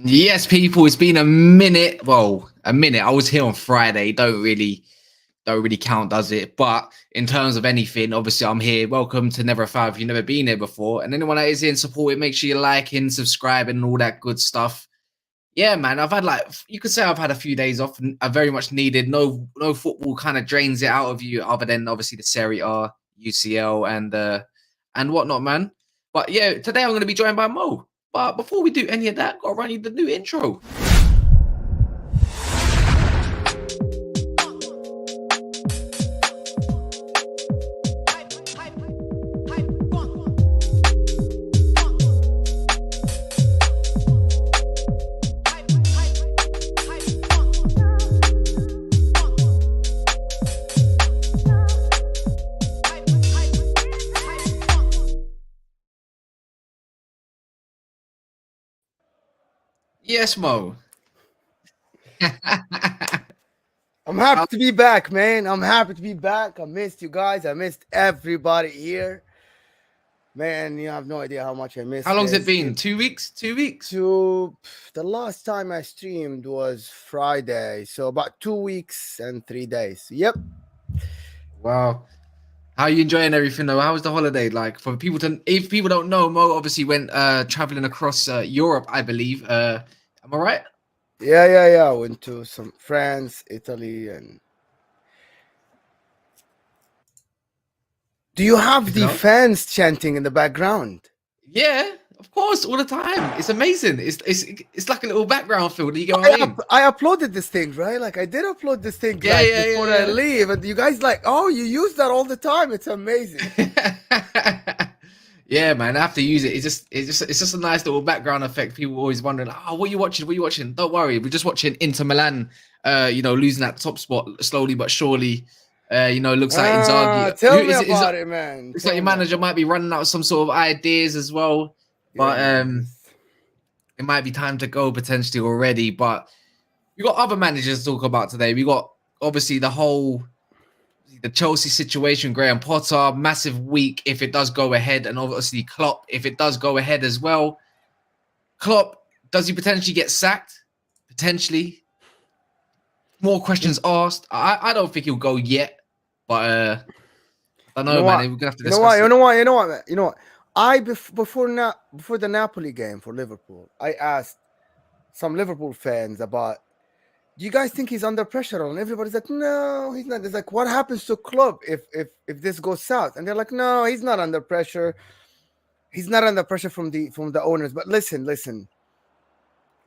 Yes, people, it's been a minute. Well, a minute. I was here on Friday. Don't really count, does it? But in terms of anything, obviously I'm here. Welcome to Never a Five if you've never been here before. And anyone that is here and support it, make sure you like and subscribe and all that good stuff. Yeah, man. I've had you could say I've had a few days off and I very much needed. No football kind of drains it out of you, other than obviously the Serie A, UCL, and whatnot, man. But yeah, today I'm going to be joined by Mo. But before we do any of that, gotta run you the new intro. Yes, Mo. I'm happy to be back, man. I'm happy to be back. I missed you guys. I missed everybody here. Man, you have no idea how much I missed. How long's it been? 2 weeks? 2 weeks? The last time I streamed was Friday. So about 2 weeks and 3 days. Yep. Wow. How are you enjoying everything though? How was the holiday? Like, for people if people don't know, Mo obviously went traveling across Europe, I believe. Am I right? Yeah. I went to some France, Italy, and do you have the fans chanting in the background? Yeah, of course, all the time. It's amazing. It's like a little background film. You get what I mean? I uploaded this thing, right? Like I did upload this thing before I leave, and you guys like, oh, you use that all the time. It's amazing. Yeah, man, I have to use it. It's just a nice little background effect. People always wondering, oh, what are you watching? What are you watching? Don't worry, we're just watching Inter Milan. Losing that top spot slowly but surely. Looks like Inzaghi. Tell me about it, man. Looks like your manager might be running out some sort of ideas as well. But it might be time to go potentially already. But we got other managers to talk about today. We got obviously the Chelsea situation, Graham Potter, massive week if it does go ahead, and obviously Klopp if it does go ahead as well. Klopp, does he potentially get sacked? Potentially. More questions asked. I don't think he'll go yet, but I don't know, man. We're gonna have to discuss. You know what? Before the Napoli game for Liverpool, I asked some Liverpool fans about, do you guys think he's under pressure? And everybody's like, no, he's not. It's like, what happens to Klopp if this goes south? And they're like, no, he's not under pressure. He's not under pressure from the owners. But listen.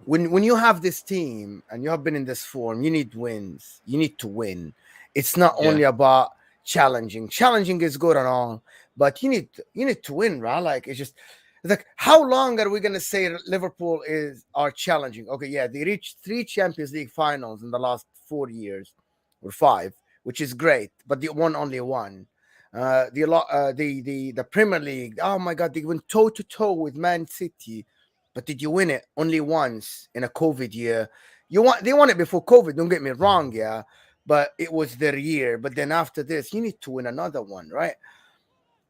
When you have this team and you have been in this form, you need wins. You need to win. It's not only about challenging. Challenging is good and all, but you need to win, right? Like it's like, how long are we gonna say Liverpool are challenging? Okay, yeah, they reached 3 Champions League finals in the last 4 years or 5, which is great, but they won only one. The Premier League, oh my God, they went toe to toe with Man City. But did you win it? Only once in a COVID year. They won it before COVID, don't get me wrong, yeah. But it was their year. But then after this, you need to win another one, right?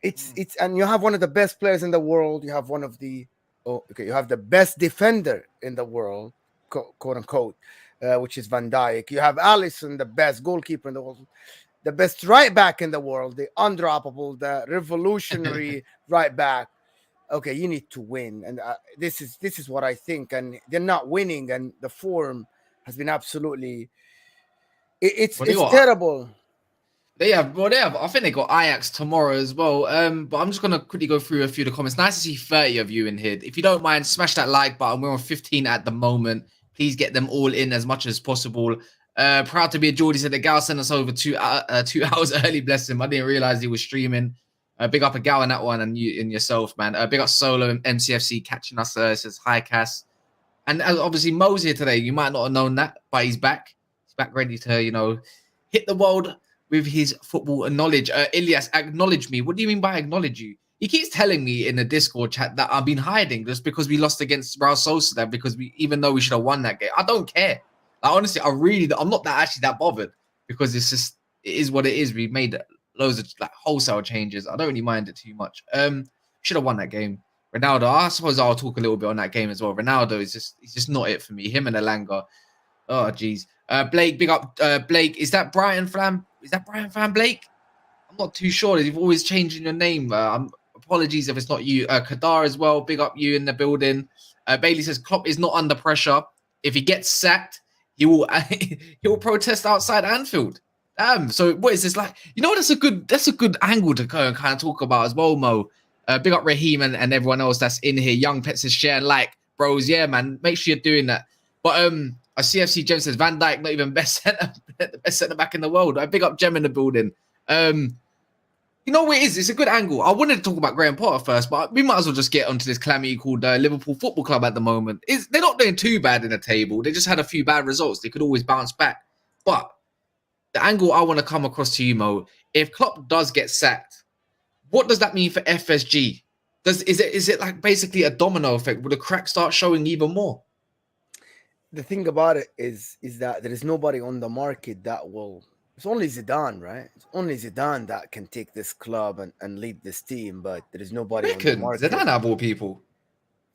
It's and you have one of the best players in the world. You have you have the best defender in the world, quote unquote, which is Van Dijk. You have Alisson, the best goalkeeper in the world, the best right back in the world, the undroppable, the revolutionary right back. Okay, you need to win, and this is what I think. And they're not winning, and the form has been absolutely it's terrible. They have. I think they got Ajax tomorrow as well. But I'm just gonna quickly go through a few of the comments. Nice to see 30 of you in here. If you don't mind, smash that like button. We're on 15 at the moment. Please get them all in as much as possible. Proud to be a Geordie. Said the gal sent us over 2 hours early. Bless him. I didn't realize he was streaming. Big up a gal on that one and you and yourself, man. Big up Solo and MCFC catching us. Says hi, Kas. And obviously Mo's here today. You might not have known that, but he's back. He's back ready to, hit the world with his football knowledge. Ilyas, acknowledge me. What do you mean by acknowledge you? He keeps telling me in the Discord chat that I've been hiding just because we lost against Real Sociedad, because even though we should have won that game. I don't care. Like, honestly, I'm not actually that bothered, because it is what it is. We made loads of wholesale changes. I don't really mind it too much. Should have won that game. Ronaldo, I suppose I'll talk a little bit on that game as well. Ronaldo he's just not it for me. Him and Elanga. Oh geez. Blake, big up Blake. Is that Brian Flam? Is that Brian Flam Blake? I'm not too sure. You've always changing your name. Apologies if it's not you. Kadar as well. Big up you in the building. Bailey says Klopp is not under pressure. If he gets sacked, he will he will protest outside Anfield. Damn. So what is this like? You know, that's a good angle to kind of talk about as well, Mo. Big up Raheem and everyone else that's in here. Young Pets is share and like, bros. Yeah, man. Make sure you're doing that. But a CFC Gem says Van Dijk not even best centre back in the world. I big up Gem in the building. You know what it is? It's a good angle. I wanted to talk about Graham Potter first, but we might as well just get onto this calamity called Liverpool Football Club at the moment. They're not doing too bad in the table. They just had a few bad results. They could always bounce back. But the angle I want to come across to you, Mo, if Klopp does get sacked, what does that mean for FSG? Is it like basically a domino effect? Will the crack start showing even more? The thing about it is that there is nobody on the market that will. It's only Zidane, right? It's only Zidane that can take this club and lead this team, but there is nobody on the market. Zidane have all people.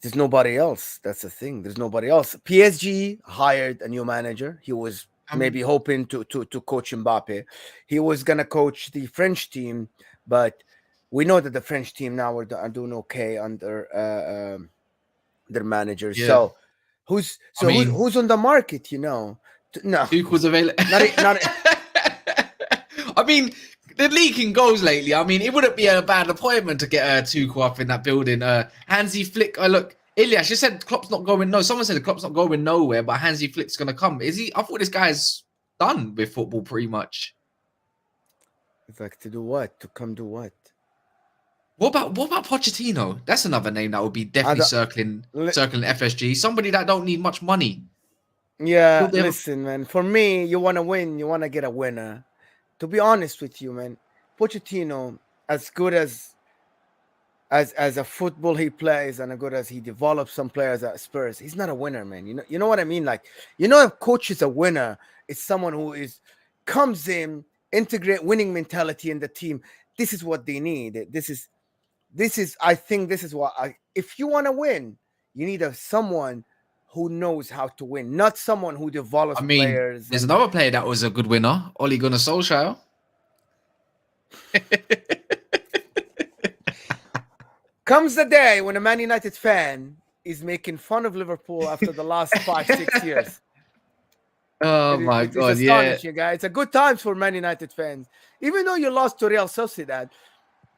There's nobody else. That's the thing. There's nobody else. PSG hired a new manager. He was maybe hoping to coach Mbappe. He was gonna coach the French team, but we know that the French team now are doing okay under their managers. Yeah. So who's on the market? You know, no. Tuchel's available. I mean, the leaking goals lately. I mean, it wouldn't be a bad appointment to get Tuchel up in that building. Hansi Flick. Look, Ilyas, you said Klopp's not going. No, someone said Klopp's not going nowhere, but Hansi Flick's going to come. Is he? I thought this guy's done with football pretty much. It's like to do what? To come do what? What about Pochettino? That's another name that would be definitely circling FSG. Somebody that don't need much money. Yeah, listen, man. For me, you want to win. You want to get a winner. To be honest with you, man, Pochettino, as good as a football he plays and as good as he develops some players at Spurs, he's not a winner, man. You know what I mean? Like, a coach is a winner. It's someone who comes in, integrate winning mentality in the team. This is what they need. This is. I think this is what if you want to win, you need someone who knows how to win, not someone who develops players. There's another player that was a good winner, Ole Gunnar Solskjaer. Comes the day when a Man United fan is making fun of Liverpool after the last 5-6 years. Oh my God! It's astonishing, guys. It's a good times for Man United fans. Even though you lost to Real Sociedad,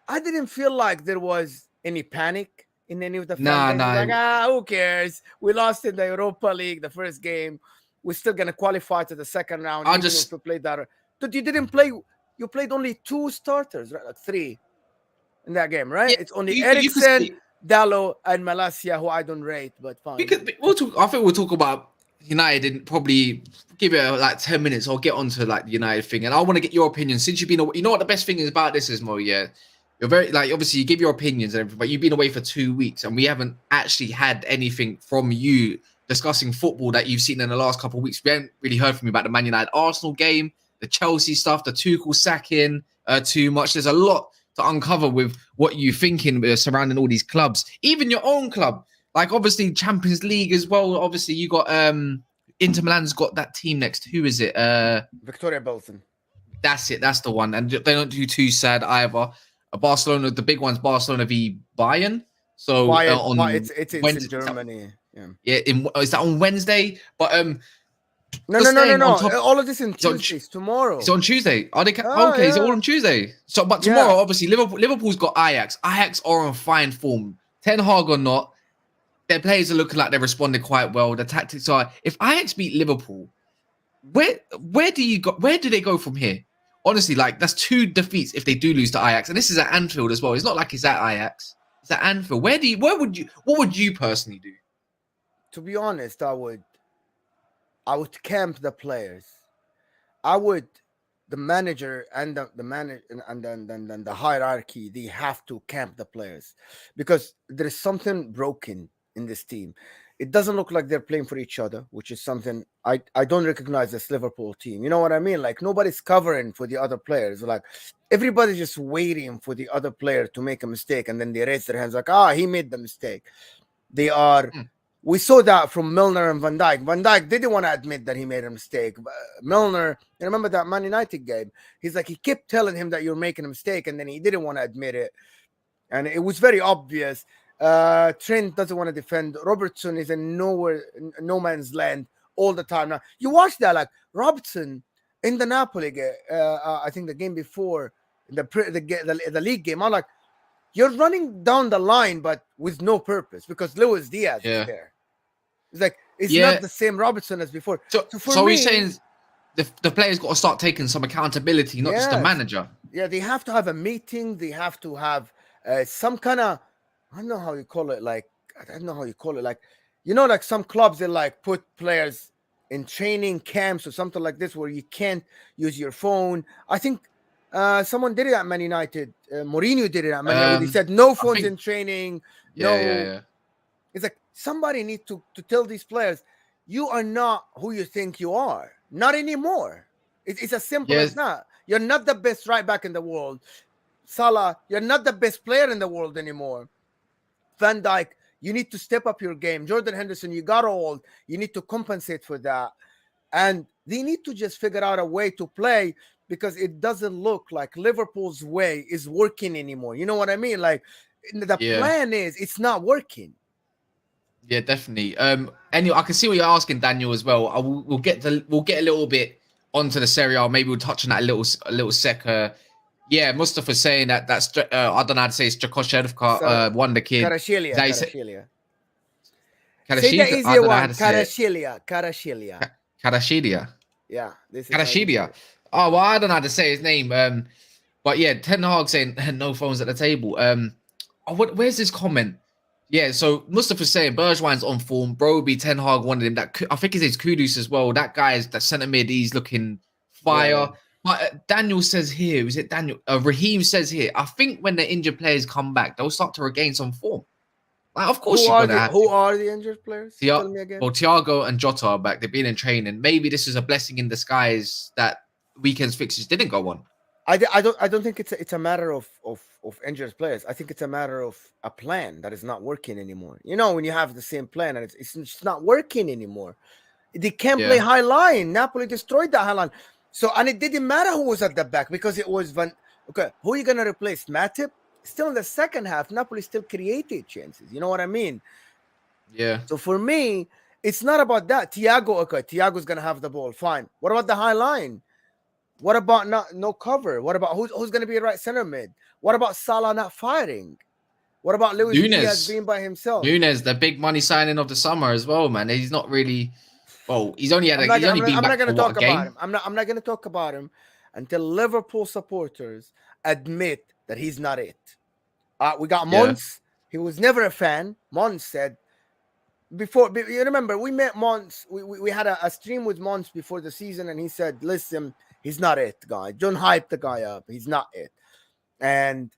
I didn't feel like there was any panic in any of the fans. Like, who cares? We lost in the Europa League the first game. We're still gonna qualify to the second round. If we played that. But you didn't play. You played only 2 starters, right? Like 3 in that game, right? Yeah, it's only Eriksen, Dalot, and Malacia, who I don't rate, but fine. We'll talk. I think we'll talk about United and probably give it like 10 minutes. I'll get onto like the United thing, and I want to get your opinion since you've been. You know what the best thing is about this is, Mo? Yeah. You're very obviously you give your opinions and everything, but you've been away for 2 weeks and we haven't actually had anything from you discussing football that you've seen in the last couple of weeks. We haven't really heard from you about the Man United Arsenal game, the Chelsea stuff, the Tuchel sacking too much. There's a lot to uncover with what you're thinking surrounding all these clubs, even your own club. Like obviously Champions League as well. Obviously you got Inter Milan's got that team next. Who is it? Victoria Bolton. That's it. That's the one. And they don't do too sad either. Barcelona, the big one's Barcelona v Bayern. So Bayern, it's in Germany. Is that on Wednesday? But no. All of this in Tuesdays tomorrow. It's on Tuesday. Are they? Okay, it's all on Tuesday. So, but tomorrow, obviously, Liverpool's got Ajax. Ajax are on fine form. Ten Hag or not, their players are looking like they responded quite well. The tactics are. If Ajax beat Liverpool, where do they go from here? Honestly, like that's 2 defeats if they do lose to Ajax, and this is at Anfield as well. It's not like it's at Ajax; it's at Anfield. What would you personally do? To be honest, I would camp the players. The manager and the manager and then the hierarchy. They have to camp the players because there is something broken in this team. it doesn't look like they're playing for each other, which is something I don't recognize this Liverpool team. You know what I mean? Like nobody's covering for the other players. Like everybody's just waiting for the other player to make a mistake, and then they raise their hands like, he made the mistake. They are. We saw that from Milner and Van Dijk. Van Dijk didn't want to admit that he made a mistake. Milner, you remember that Man United game? He's like, he kept telling him that you're making a mistake, and then he didn't want to admit it. And it was very obvious. Trent doesn't want to defend. Robertson is in no man's land all the time. Now, you watch that, like Robertson in the Napoli game, I think the game before, the league game, I'm like, you're running down the line, but with no purpose because Luis Diaz is there. It's like it's not the same Robertson as before. So you're saying the players got to start taking some accountability, not just the manager. Yeah, they have to have a meeting. They have to have some kind of, I don't know how you call it. Like I don't know how you call it. Like like some clubs they like put players in training camps or something like this where you can't use your phone. I think someone did it at Man United. Mourinho did it at Man United. He said no phones in training. Yeah. It's like somebody needs to tell these players, you are not who you think you are. Not anymore. It's as simple as that. You're not the best right back in the world. Salah, you're not the best player in the world anymore. Van Dijk, you need to step up your game. Jordan Henderson, you got old. You need to compensate for that. And they need to just figure out a way to play because it doesn't look like Liverpool's way is working anymore. You know what I mean? Like the plan is it's not working. Yeah, definitely. Anyway, I can see what you're asking, Daniel, as well. We'll get a little bit onto the Serie A. Maybe we'll touch on that a little sec. Mustafa's saying that's I don't know how to say it's Jakoshevka, Wonder Kid. Karashilia. Karashilia. Say the easier one. Karashilia. Yeah. Karashilia. Oh, well, I don't know how to say his name. But yeah, Ten Hag saying no phones at the table. Where's this comment? Yeah, so Mustafa's saying Bergwijn's on form. Broby, Ten Hag wanted him. I think his name's Kudus as well. That guy is that centre mid. He's looking fire. Yeah. But Daniel says here, is it Daniel? Raheem says here, I think when the injured players come back, they'll start to regain some form. Like, of course, who are the injured players? Tell me again. Well, Thiago and Jota are back. They've been in training. Maybe this is a blessing in disguise that weekend's fixtures didn't go on. I don't think it's a matter of injured players. I think it's a matter of a plan that is not working anymore. When you have the same plan and it's not working anymore. They can't play high line. Napoli destroyed that high line. So, and it didn't matter who was at the back because it was who are you going to replace? Matip? Still in the second half, Napoli still created chances. You know what I mean? Yeah. So for me, it's not about that. Thiago's going to have the ball. Fine. What about the high line? What about no cover? What about who's going to be right center mid? What about Salah not firing? What about Luis Diaz being by himself? Nunez, the big money signing of the summer as well, man. He's not really. Well, he's only had. I'm not going to talk about him. I'm not going to talk about him until Liverpool supporters admit that he's not it. We got Mons. He was never a fan. Mons said before. You remember we met Mons. We had a stream with Mons before the season, and he said, "Listen, he's not it, guy. Don't hype the guy up. He's not it." And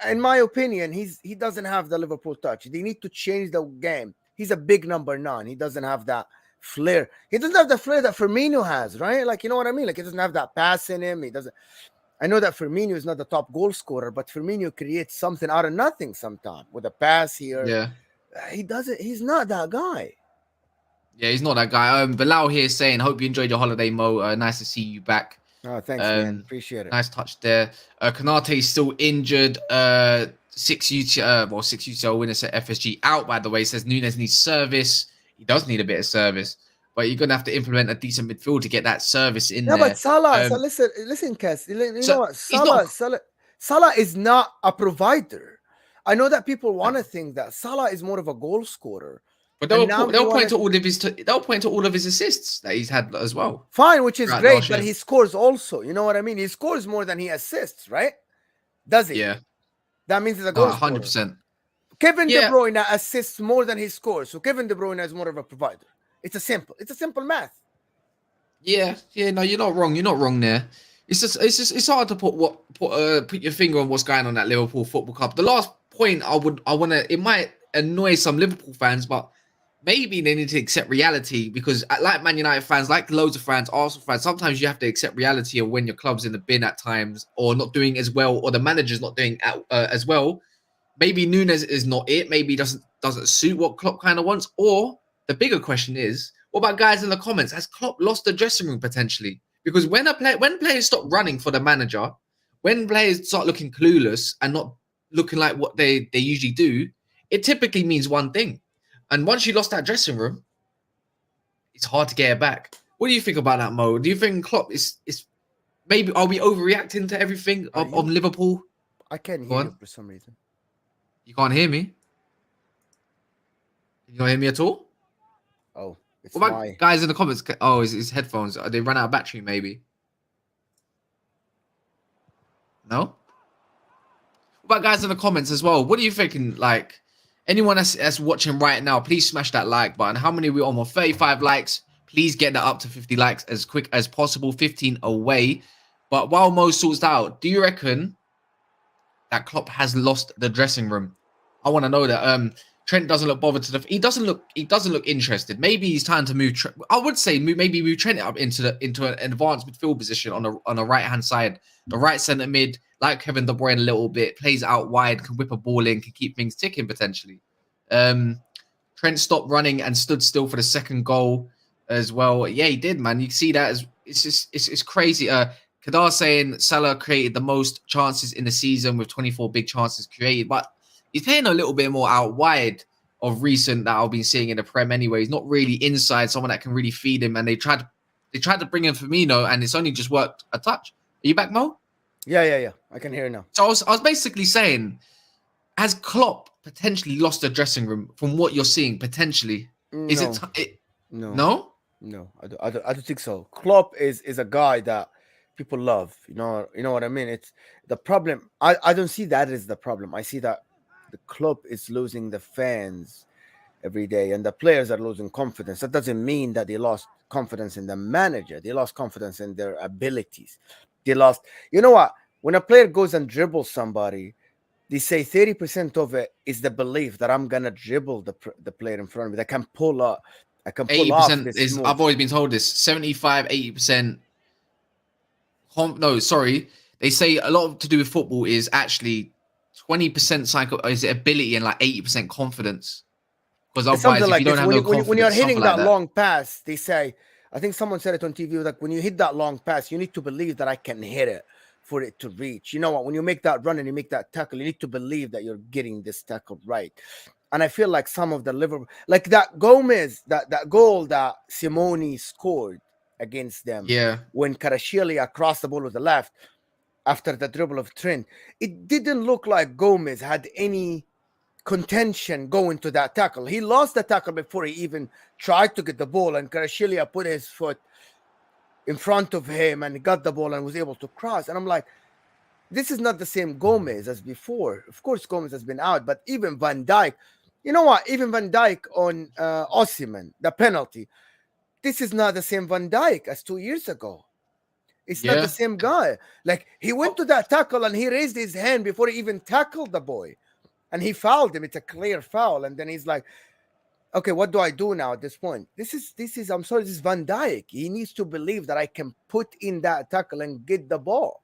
in my opinion, he doesn't have the Liverpool touch. They need to change the game. He's a big number 9. He doesn't have that flair. He doesn't have the flair that Firmino has, right? Like, you know what I mean? Like, he doesn't have that pass in him. He doesn't. I know that Firmino is not the top goal scorer, but Firmino creates something out of nothing sometimes with a pass here. Yeah. He doesn't. He's not that guy. Yeah, he's not that guy. Bilal here saying, hope you enjoyed your holiday, Mo. Nice to see you back. Oh, thanks, man. Appreciate it. Nice touch there. Kanate is still injured. 6 UCL winners at FSG out, by the way. Says Nunez needs service. He does need a bit of service, but you're going to have to implement a decent midfield to get that service in there. Yeah, but Salah, listen, Kas. You know what? Salah is not a provider. I know that people want to think that Salah is more of a goal scorer. But they'll point to all of his assists that he's had as well. Fine, which is great, but he scores also. You know what I mean? He scores more than he assists, right? Does he? Yeah. That means he's a goal scorer. 100%. Kevin De Bruyne assists more than he scores, so Kevin De Bruyne is more of a provider. It's a simple math. Yeah. No, you're not wrong. You're not wrong there. It's hard to put your finger on what's going on at Liverpool Football Club. The last point it might annoy some Liverpool fans, but maybe they need to accept reality because, like Man United fans, like loads of fans, Arsenal fans, sometimes you have to accept reality of when your club's in the bin at times or not doing as well, or the manager's not doing as well. Maybe Nunez is not it. Maybe doesn't suit what Klopp kind of wants. Or the bigger question is, what about guys in the comments? Has Klopp lost the dressing room potentially? Because when players stop running for the manager, when players start looking clueless and not looking like what they usually do, it typically means one thing. And once you lost that dressing room, it's hard to get it back. What do you think about that, Mo? Do you think Klopp is maybe, are we overreacting to everything on Liverpool? I can't Go hear on. you for some reason. You can't hear me? You don't hear me at all? Oh, it's What about guys in the comments? Oh, his headphones. They run out of battery, maybe. No? What about guys in the comments as well? What are you thinking? Like, anyone that's watching right now, please smash that like button. How many are we on? We're 35 likes. Please get that up to 50 likes as quick as possible. 15 away. But while Mo sorts out, do you reckon that Klopp has lost the dressing room? I want to know that. Trent doesn't look bothered to he doesn't look interested. Maybe he's time to move. I would say maybe move Trent up into an advanced midfield position on the right hand side, the right centre mid, like Kevin De Bruyne a little bit, plays out wide, can whip a ball in, can keep things ticking potentially. Trent stopped running and stood still for the second goal as well. Yeah, he did, man. You see that as it's crazy. Kadar saying Salah created the most chances in the season with 24 big chances created, but he's playing a little bit more out wide of recent that I've been seeing in the Prem anyway. He's not really inside, someone that can really feed him. And they tried to bring in Firmino, and it's only just worked a touch. Are you back, Mo? Yeah. I can hear you now. So I was basically saying, has Klopp potentially lost the dressing room from what you're seeing? Potentially, is it? No. I don't think so. Klopp is a guy that people love. You know what I mean. It's the problem. I don't see that as the problem. I see that the club is losing the fans every day, and the players are losing confidence. That doesn't mean that they lost confidence in the manager. They lost confidence in their abilities. They lost. You know what? When a player goes and dribbles somebody, they say 30% of it is the belief that I'm gonna dribble the player in front of me. That can pull up. I can pull off 80% this is. move. I've always been told this. 75, 80%. No, sorry. They say a lot to do with football is actually 20% psycho is ability and like 80% confidence. Because otherwise, Something if like you don't this. have no confidence, When you're hitting something like that that. long pass, they say, I think someone said it on TV, like when you hit that long pass, you need to believe that I can hit it for it to reach. You know what? When you make that run and you make that tackle, you need to believe that you're getting this tackle right. And I feel like some of the Liverpool, like that Gomez, that goal that Simone scored against them, Yeah. when Kvaratskhelia crossed the ball with the left after the dribble of Trent, it didn't look like Gomez had any contention going to that tackle. He lost the tackle before he even tried to get the ball, and Kvaratskhelia put his foot in front of him and got the ball and was able to cross. And I'm like, this is not the same Gomez as before. Of course, Gomez has been out, but even Van Dijk, you know what? Even Van Dijk on Osimhen, the penalty, this is not the same Van Dijk as 2 years ago. It's not the same guy. Like, he went to that tackle and he raised his hand before he even tackled the boy. And he fouled him. It's a clear foul. And then he's like, okay, what do I do now at this point? This is I'm sorry, this is Van Dijk. He needs to believe that I can put in that tackle and get the ball.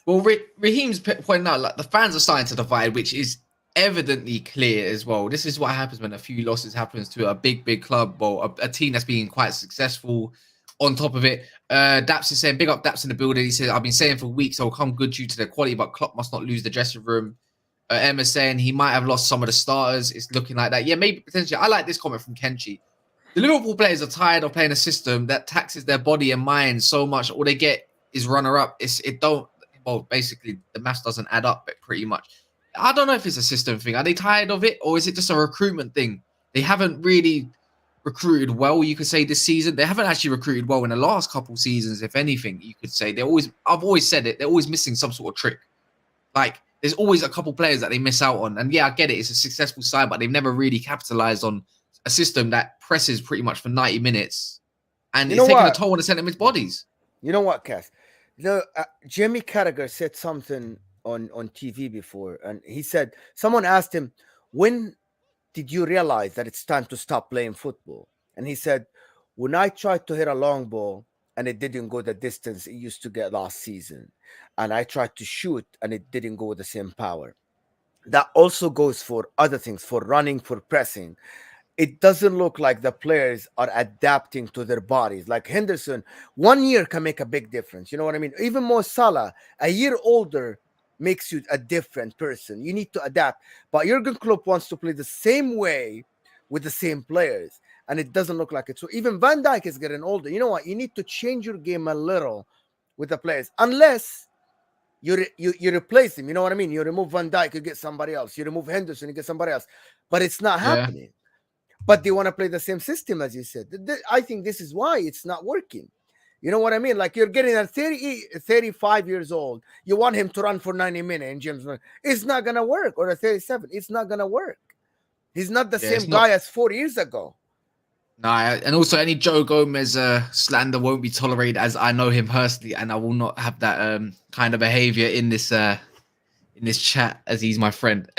Well, Raheem's pointing out, like, the fans are starting to divide, which is evidently clear as well. This is what happens when a few losses happens to a big club or a team that's being quite successful. On top of it, Daps is saying, big up Daps in the building. He said, I've been saying for weeks, I'll come good due to the quality, but Klopp must not lose the dressing room. Emma's saying he might have lost some of the starters. It's looking like that. Yeah, maybe potentially. I like this comment from Kenchi. The Liverpool players are tired of playing a system that taxes their body and mind so much. All they get is runner-up. Basically, the maths doesn't add up pretty much. I don't know if it's a system thing. Are they tired of it, or is it just a recruitment thing? They haven't really recruited well, you could say, this season. They haven't actually recruited well in the last couple seasons, if anything, you could say. I've always said it, they're always missing some sort of trick. Like, there's always a couple players that they miss out on. And yeah, I get it. It's a successful side, but they've never really capitalized on a system that presses pretty much for 90 minutes. And it's taking a toll on the centre mid's bodies. You know what, Kas? Jamie Carragher said something on TV before. And he said, someone asked him, when did you realize that it's time to stop playing football? And he said, when I tried to hit a long ball and it didn't go the distance it used to get last season, and I tried to shoot and it didn't go with the same power. That also goes for other things, for running, for pressing. It doesn't look like the players are adapting to their bodies. Like Henderson, 1 year can make a big difference. You know what I mean? Even more Salah, a year older makes you a different person. You need to adapt. But Jurgen Klopp wants to play the same way with the same players, and it doesn't look like it. So even Van Dijk is getting older. You know what? You need to change your game a little with the players, unless you replace him. You know what I mean? You remove Van Dijk, you get somebody else. You remove Henderson, you get somebody else. But it's not Yeah. happening. But they want to play the same system, as you said. I think this is why it's not working. You know what I mean? Like, you're getting a 35 years old. You want him to run for 90 minutes in James. It's not going to work. Or a 37. It's not going to work. He's not the same guy as 4 years ago. Nah, and also any Joe Gomez slander won't be tolerated, as I know him personally, and I will not have that kind of behavior in this chat, as he's my friend.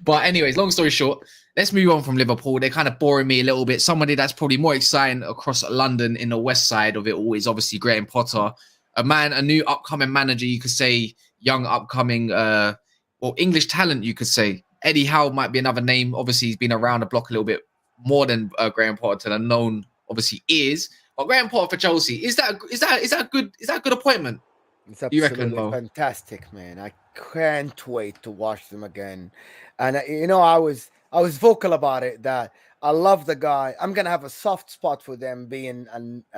But anyways, long story short, let's move on from Liverpool. They're kind of boring me a little bit. Somebody that's probably more exciting across London in the west side of it all is obviously Graham Potter, a new upcoming manager, you could say, young upcoming or English talent, you could say. Eddie Howe might be another name. Obviously, he's been around the block a little bit more than Graham Potter, and known obviously is. But Graham Potter for Chelsea, is that a good appointment? It's absolutely fantastic, man. I can't wait to watch them again. And I was vocal about it, that I love the guy. I'm gonna have a soft spot for them, being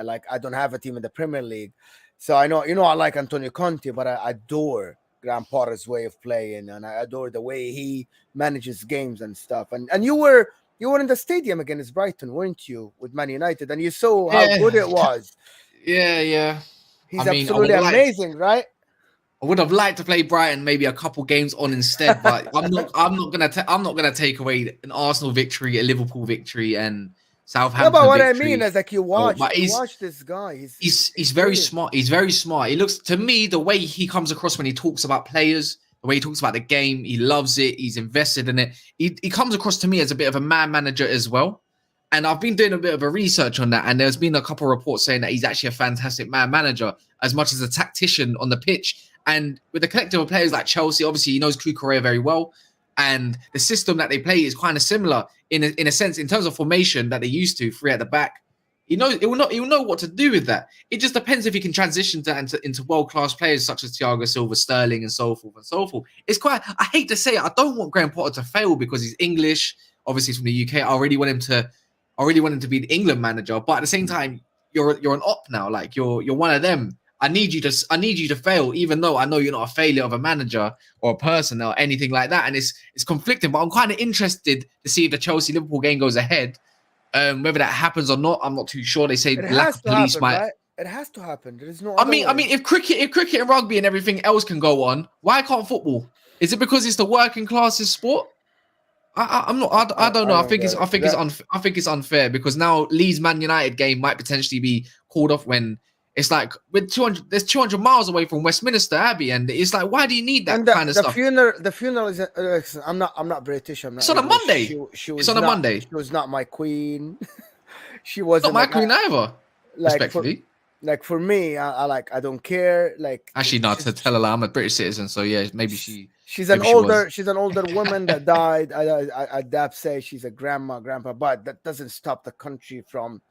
like, I don't have a team in the Premier League, so I know I like Antonio Conte, but I adore Graham Potter's way of playing, and I adore the way he manages games and stuff. And you were in the stadium against Brighton, weren't you, with Man United? And you saw how good it was. Yeah. He's absolutely amazing, right? I would have liked to play Brighton maybe a couple games on instead, but I'm not gonna take away an Arsenal victory, a Liverpool victory, and Southampton. No, but what victory. I mean is, like, you watch this guy. He's very smart. He's very smart. He looks, to me, the way he comes across when he talks about players, the way he talks about the game, he loves it. He's invested in it. He comes across to me as a bit of a man manager as well. And I've been doing a bit of a research on that, and there's been a couple of reports saying that he's actually a fantastic man manager as much as a tactician on the pitch. And with the collective of players like Chelsea, obviously he knows Cucurella very well, and the system that they play is kind of similar in a sense in terms of formation that they used to, three at the back. He will know what to do with that. It just depends if he can transition into world-class players such as Thiago Silva, Sterling, and so forth and so forth. It's quite, I hate to say it, I don't want Graham Potter to fail because he's English. Obviously, he's from the UK. I already want him to be the England manager, but at the same time, you're an op now. Like, you're one of them. I need you to fail, even though I know you're not a failure of a manager or a person or anything like that. And it's conflicting, but I'm kind of interested to see if the Chelsea Liverpool game goes ahead. Whether that happens or not, I'm not too sure. They say lack of police might. Right? It has to happen. There is no. I mean, if cricket and rugby and everything else can go on, why can't football? Is it because it's the working classes sport? I don't know. I think it's unfair because now Leeds Man United game might potentially be called off when it's like with 200 miles away from Westminster Abbey, and it's like, why do you need that kind of stuff? The funeral is. I'm not British. I'm not. It's on a Monday. It's on a Monday. She was not my queen. She wasn't not my queen either. Respectfully. For me, I don't care. Like, actually, not to tell her, I'm a British citizen, so yeah, maybe she. She's an older woman that died. I'd say she's a grandpa, but that doesn't stop the country from.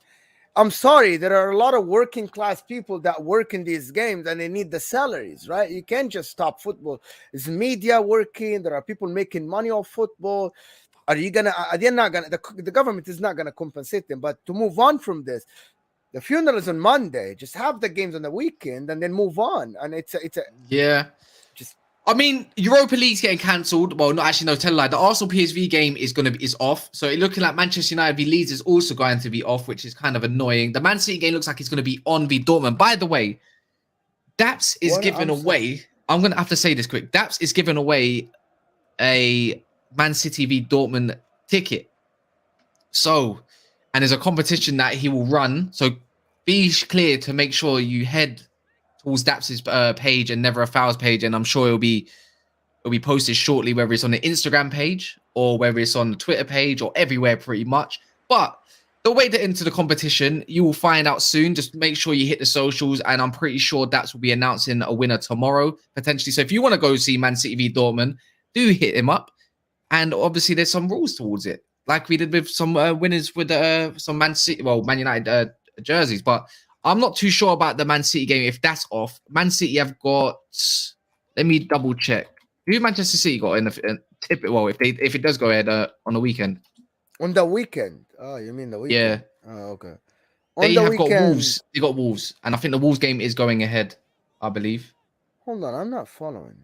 I'm sorry, there are a lot of working class people that work in these games and they need the salaries, right? You can't just stop football. There's media working. There are people making money off football. Are they not gonna? The government is not gonna compensate them. But to move on from this, the funeral is on Monday. Just have the games on the weekend and then move on. And it's a yeah. I mean, Europa League's getting cancelled. Well, not actually, no, tell a lie. The Arsenal PSV game is off. So it's looking like Manchester United v Leeds is also going to be off, which is kind of annoying. The Man City game looks like it's going to be on v Dortmund. By the way, Daps is giving away. I'm going to have to say this quick. Daps is giving away a Man City v Dortmund ticket. So, and there's a competition that he will run. So be clear to make sure you head towards Daps's page and Never a Fouls page, and I'm sure it'll be posted shortly, whether it's on the Instagram page or whether it's on the Twitter page or everywhere pretty much. But the way to enter the competition, you will find out soon. Just make sure you hit the socials, and I'm pretty sure Daps will be announcing a winner tomorrow, potentially. So if you want to go see Man City v Dortmund, do hit him up. And obviously, there's some rules towards it, like we did with some winners with some Man United jerseys. But I'm not too sure about the Man City game if that's off. Man City have got. Let me double check. Who Manchester City got in the tip? Well, if it does go ahead on the weekend. On the weekend. Oh, you mean the weekend? Yeah. Oh, okay. They have got Wolves. They got Wolves, and I think the Wolves game is going ahead. I believe. Hold on, I'm not following.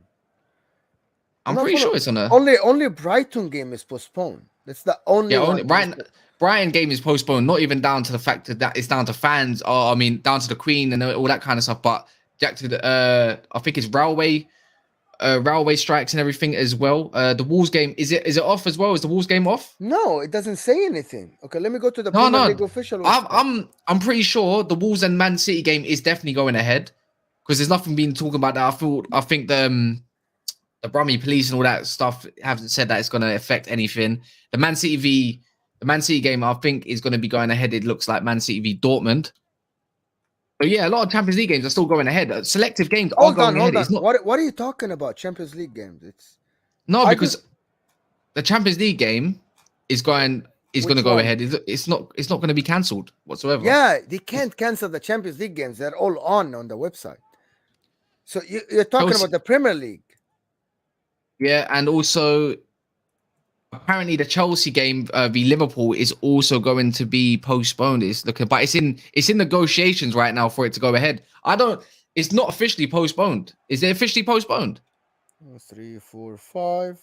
I'm pretty sure it's on a only Brighton game is postponed. That's the only one. Brighton game is postponed. Not even down to the fact that it's down to fans, or I mean down to the Queen and all that kind of stuff. But jack to the I think it's railway strikes and everything as well. The Wolves game is it off as well? Is the Wolves game off? No, it doesn't say anything. Okay, let me go to the Premier League official. I'm pretty sure the Wolves and Man City game is definitely going ahead because there's nothing being talking about that. I think the Brummie police and all that stuff haven't said that it's going to affect anything. The Man City game, I think, is going to be going ahead. It looks like Man City v Dortmund. So yeah, a lot of Champions League games are still going ahead. Selective games are going ahead. Hold on. What are you talking about? Champions League games? Because the Champions League game is going to go ahead. It's not going to be cancelled whatsoever. Yeah, they can't cancel the Champions League games. They're all on the website. So you're talking about the Premier League. Yeah, and also apparently the Chelsea game v Liverpool is also going to be postponed. But it's in negotiations right now for it to go ahead. It's not officially postponed. Is it officially postponed? 3, 4, 5,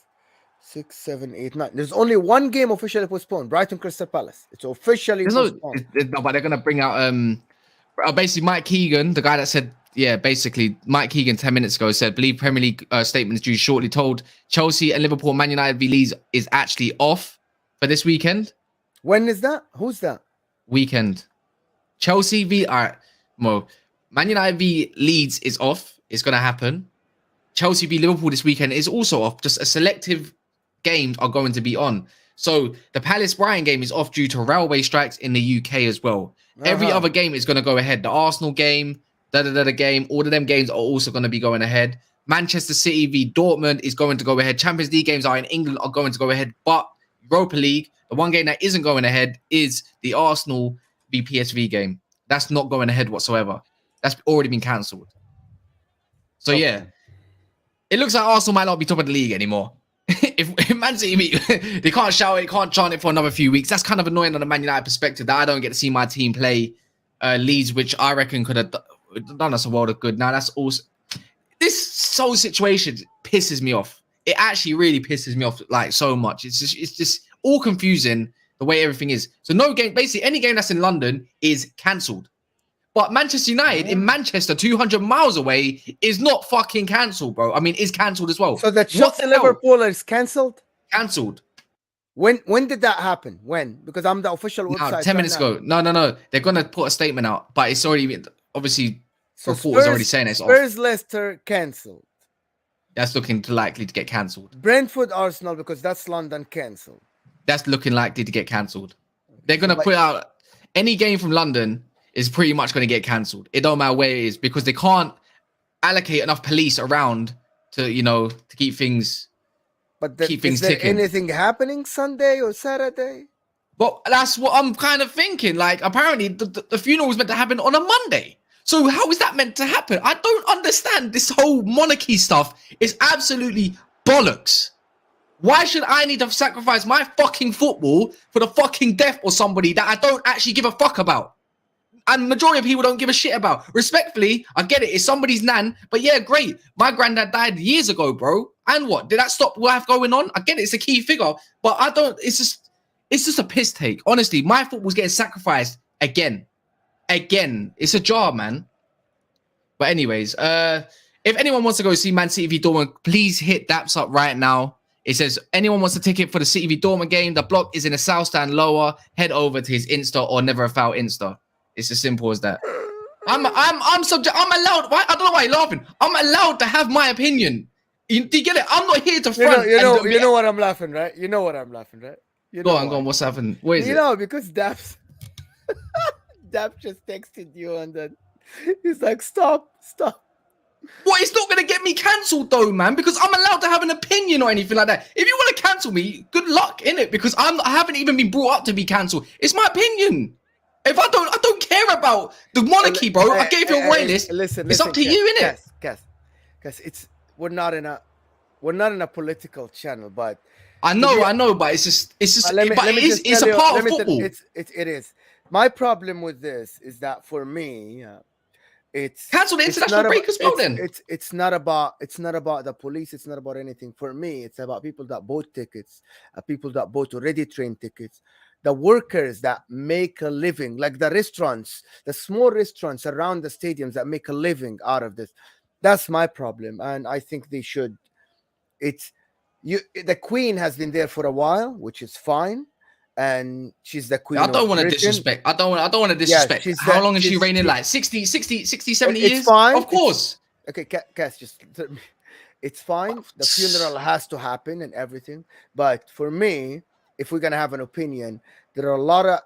6, 7, 8, 9. There's only one game officially postponed. Brighton Crystal Palace. It's officially postponed. No, but they're going to bring out basically Mike Keegan, the guy that said. Yeah, basically, Mike Keegan 10 minutes ago said, believe Premier League statements due shortly, told Chelsea and Liverpool Man United v Leeds is actually off for this weekend. When is that? Who's that? Weekend. Chelsea v... All right, Mo. Man United v Leeds is off. It's going to happen. Chelsea v Liverpool this weekend is also off. Just a selective games are going to be on. So the Palace-Brighton game is off due to railway strikes in the UK as well. Every other game is going to go ahead. The Arsenal game... the game, all of them games are also going to be going ahead. Manchester City v Dortmund is going to go ahead. Champions League games are in England are going to go ahead. But Europa League, the one game that isn't going ahead is the Arsenal v PSV game. That's not going ahead whatsoever. That's already been cancelled. So yeah, it looks like Arsenal might not be top of the league anymore. if Man City, they can't shout it, can't chant it for another few weeks. That's kind of annoying on the Man United perspective that I don't get to see my team play Leeds, which I reckon could have done us a world of good. Now that's also this whole situation pisses me off. It actually really pisses me off like so much. It's just all confusing the way everything is. So no game, basically any game that's in London is cancelled. But Manchester United in Manchester, 200 miles away, is not fucking cancelled, bro. I mean, is cancelled as well. So the Chelsea Liverpool is cancelled? Cancelled. When did that happen? When? Because I'm the official website. 10 minutes ago. No. They're going to put a statement out, but it's already... Obviously, so reporters already saying it's Spurs, Leicester cancelled. That's looking likely to get cancelled. Brentford, Arsenal, because that's London cancelled. That's looking likely to get cancelled. They're going to put out any game from London is pretty much going to get cancelled. It don't matter where it is because they can't allocate enough police around to to keep things. But keep things ticking. Anything happening Sunday or Saturday? Well, that's what I'm kind of thinking. Like, apparently the funeral was meant to happen on a Monday. So how is that meant to happen? I don't understand. This whole monarchy stuff is absolutely bollocks. Why should I need to sacrifice my fucking football for the fucking death of somebody that I don't actually give a fuck about? And majority of people don't give a shit about. Respectfully, I get it. It's somebody's nan. But yeah, great. My granddad died years ago, bro. And what? Did that stop life going on? I get it. It's a key figure. But I don't... It's just a piss take. Honestly, my football's getting sacrificed again. It's a job, man. But anyways, if anyone wants to go see Man City v Dortmund, please hit Daps up right now. It says, anyone wants a ticket for the City v Dortmund game, the block is in the South Stand lower. Head over to his Insta or Never a Foul Insta. It's as simple as that. I'm allowed. I don't know why you're laughing. I'm allowed to have my opinion. Do you get it? I'm not here to You front. know what I'm laughing, right? You know what I'm laughing, right? You know Go on. What's happened? What is you it? know, because Daps just texted you and then he's like, stop. What? It's not going to get me cancelled though, man, because I'm allowed to have an opinion or anything like that. If you want to cancel me, good luck in it, because I haven't even been brought up to be cancelled. It's my opinion. If I don't care about the monarchy, bro. I gave you a royalist. Listen, it's up to you, innit? Because we're not in a political channel, but I know, but it's a part of football. It is. My problem with this is that for me, it's cancel the international break as well. Then it's not about the police. It's not about anything. For me, it's about people that bought tickets, people that bought already trained tickets, the workers that make a living, like the restaurants, the small restaurants around the stadiums that make a living out of this. That's my problem, and I think they should. The Queen has been there for a while, which is fine, and she's the Queen. I don't want to disrespect. I don't want to disrespect. How long is she reigning? Like 60, 70 years? Fine. Of course. Okay, Cass, just it's fine. The funeral has to happen and everything, but for me, if we're gonna have an opinion, there are a lot of,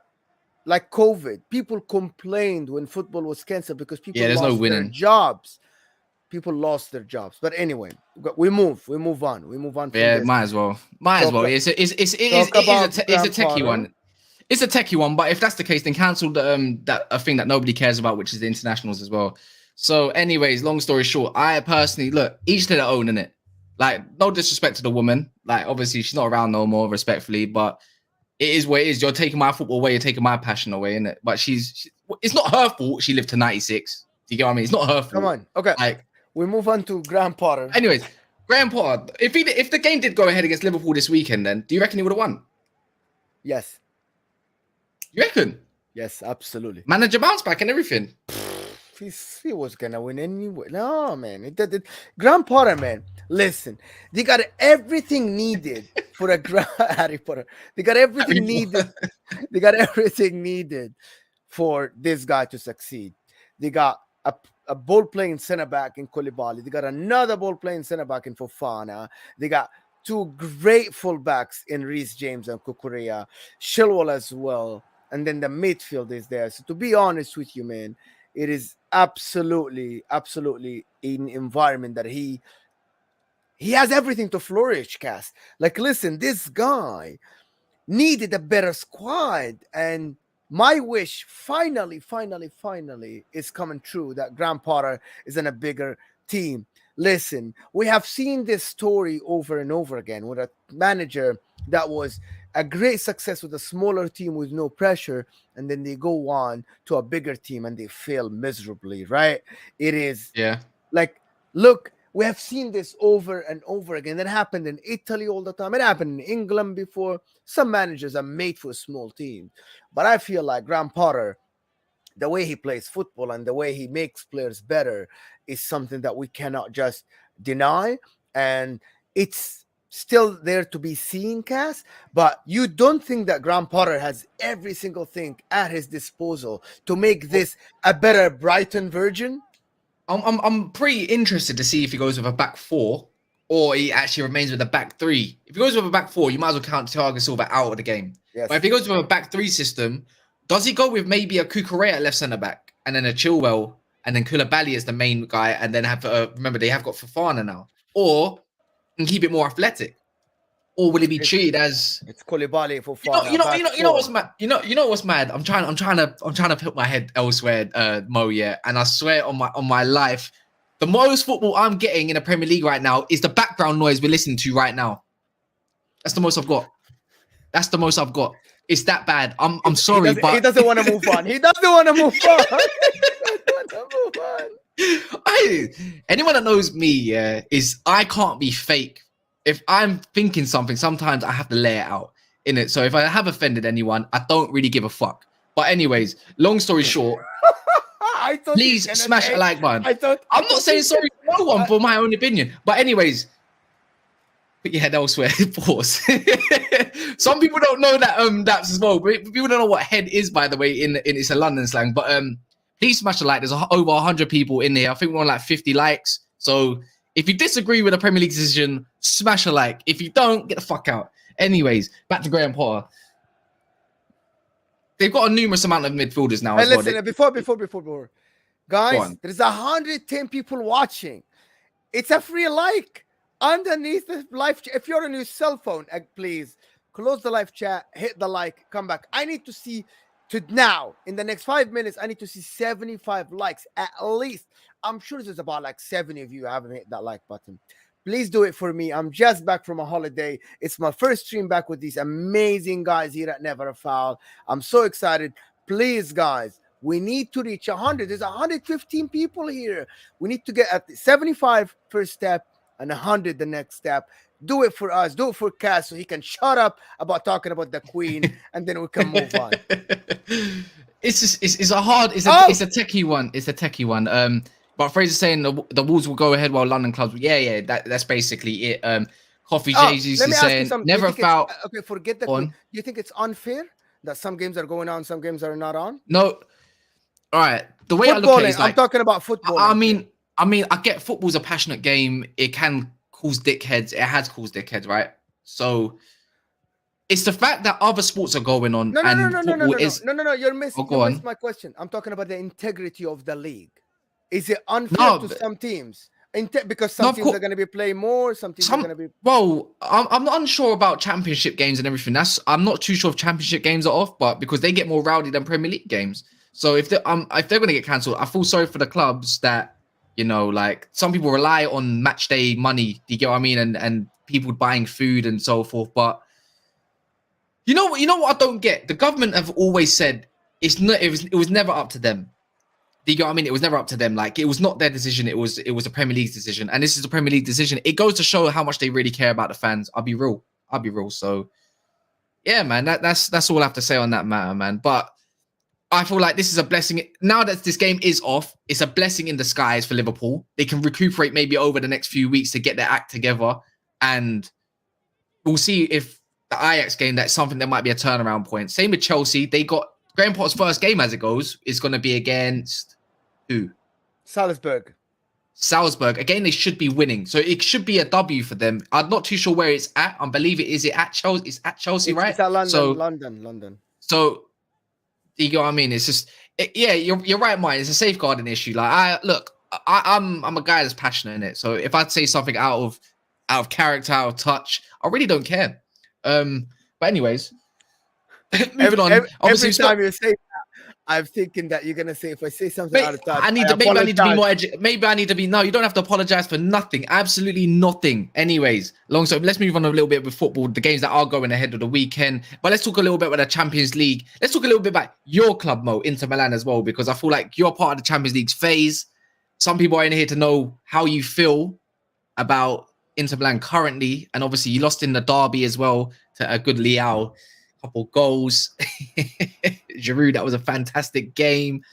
like COVID. People complained when football was canceled because people lost their jobs. People lost their jobs. But anyway, we move on. From this. Might as well. It's a techie one. It's a techie one, but if that's the case, then cancel a thing that nobody cares about, which is the internationals as well. So, anyways, long story short, I personally look, each to their own, innit? Like, no disrespect to the woman. Like, obviously, she's not around no more, respectfully, but it is what it is. You're taking my football away, you're taking my passion away, innit? But it's not her fault she lived to 96. Do you get what I mean? It's not her fault. Come on. Okay. Like, we move on to Graham Potter. Anyways, Graham Potter, if the game did go ahead against Liverpool this weekend, then do you reckon he would have won? Yes. You reckon? Yes, absolutely. Manager bounce back and everything. He was gonna win anyway. No, man. Graham Potter, man. Listen, they got everything needed for a Harry Potter. They got everything needed. They got everything needed for this guy to succeed. They got a ball-playing centre-back in Koulibaly. They got another ball-playing centre-back in Fofana. They got two great full-backs in Reece James and Kukurea. Chilwell as well. And then the midfield is there. So to be honest with you, man, it is absolutely an environment that he has everything to flourish, Cass. Like, listen, this guy needed a better squad, and my wish finally is coming true, that Graham Potter is in a bigger team. Listen, we have seen this story over and over again with a manager that was a great success with a smaller team with no pressure, and then they go on to a bigger team and they fail miserably, right? It is like, look, we have seen this over and over again. That happened in Italy all the time. It happened in England before. Some managers are made for a small team. But I feel like Graham Potter, the way he plays football and the way he makes players better is something that we cannot just deny. And it's still there to be seen, Cass. But you don't think that Graham Potter has every single thing at his disposal to make this a better Brighton version? I'm pretty interested to see if he goes with a back four or he actually remains with a back three. If he goes with a back four, you might as well count Thiago Silva out of the game. Yes. But if he goes with a back three system, does he go with maybe a Kukurea at left centre back and then a Chilwell and then Koulibaly as the main guy, and then have remember they have got Fofana now, or and keep it more athletic? Or will it be treated as it's Koulibaly for Fofana? You know what's mad? You know what's mad? I'm trying to put my head elsewhere, Mo. Yeah, and I swear on my life, the most football I'm getting in the Premier League right now is the background noise we're listening to right now. That's the most I've got. It's that bad. I'm sorry, but he doesn't want to move on. He doesn't want to move on. Anyone that knows me, is I can't be fake. If I'm thinking something, sometimes I have to lay it out in it. So if I have offended anyone, I don't really give a fuck. But anyways, long story short, please smash a like button. I'm not saying sorry to no one for my own opinion. But anyways, put your head elsewhere. Pause. Some people don't know that that's as well. But people don't know what head is, by the way, in it's a London slang. But please smash a like. There's over 100 people in here. I think we're on like 50 likes. So If you disagree with a Premier League decision, smash a like. If you don't, get the fuck out. Anyways, back to Graham Potter. They've got a numerous amount of midfielders now as listen, well. before. Guys, there's 110 people watching. It's a free like underneath the live chat. If you're on your cell phone, please close the live chat, hit the like, come back. I need to see now in the next 5 minutes. I need to see 75 likes at least. I'm sure there's about like 70 of you who haven't hit that like button. Please do it for me. I'm just back from a holiday. It's my first stream back with these amazing guys here at Never a Foul. I'm so excited. Please, guys, we need to reach 100. There's 115 people here. We need to get at 75 first step and 100 the next step. Do it for us. Do it for Kas so he can shut up about talking about the Queen, and then we can move on. It's a techie one. It's a techie one. But Fraser's saying the Wolves will go ahead while London clubs. Yeah, that's basically it. Coffee Jay-Z is saying never felt. Okay, forget the Queen. Do you think it's unfair that some games are going on, some games are not on? No. All right. The way I look at it is like, I'm talking about football. I mean, I get football's a passionate game. It can cause dickheads. It has caused dickheads, right? So it's the fact that other sports are going on. No. You're missing my question. I'm talking about the integrity of the league. Is it unfair to some teams? Because some teams are going to be playing more, some teams are going to be. Well, I'm not unsure about championship games and everything. I'm not too sure if championship games are off, but because they get more rowdy than Premier League games. So if they're going to get cancelled, I feel sorry for the clubs that, like some people rely on match day money. Do you get what I mean? And people buying food and so forth. But you know what I don't get? The government have always said it was never up to them. Do you get what I mean? It was never up to them. Like, it was not their decision. It was a Premier League's decision. And this is a Premier League decision. It goes to show how much they really care about the fans. I'll be real. So, yeah, man, that's all I have to say on that matter, man. But I feel like this is a blessing. Now that this game is off, it's a blessing in disguise for Liverpool. They can recuperate maybe over the next few weeks to get their act together. And we'll see if the Ajax game, that's something that might be a turnaround point. Same with Chelsea. They got Graham Potter's first game, as it goes, is going to be against who? Salzburg. Again, they should be winning. So it should be a W for them. I'm not too sure where it's at. I believe it at Chelsea. It's at Chelsea, right? It's at London. So you know what I mean? It's just, you're right, Mike. It's a safeguarding issue. Like, I'm a guy that's passionate in it. So if I'd say something out of character, out of touch, I really don't care. But anyways, moving on. Every time you say that, I'm thinking that you're gonna say, if I say something out of touch, I need to be more. Maybe I need to be. No, you don't have to apologize for nothing. Absolutely nothing. Anyways, let's move on a little bit with football. The games that are going ahead of the weekend. But let's talk a little bit about the Champions League. Let's talk a little bit about your club, Mo, Inter Milan as well, because I feel like you're part of the Champions League's phase. Some people are in here to know how you feel about Inter Milan currently, and obviously you lost in the derby as well to a good Leao. Couple goals. Giroud, that was a fantastic game.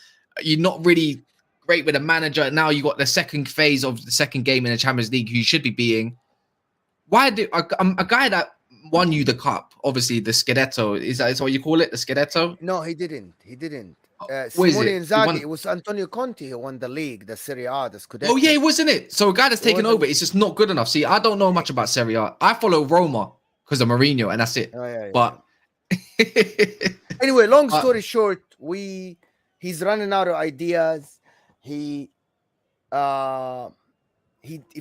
You're not really great with a manager. Now you got the second phase of the second game in the Champions League who you should be beating. Why do a guy that won you the cup, obviously the Scudetto, is that what you call it, the Scudetto? No, he didn't. Simone Inzaghi, it was Antonio Conte who won the league, the Serie A, the Scudetto. Oh yeah, wasn't it? So a guy that's taken over, it's just not good enough. See, I don't know much about Serie A. I follow Roma because of Mourinho, and that's it. But anyway, long story short, he's running out of ideas. If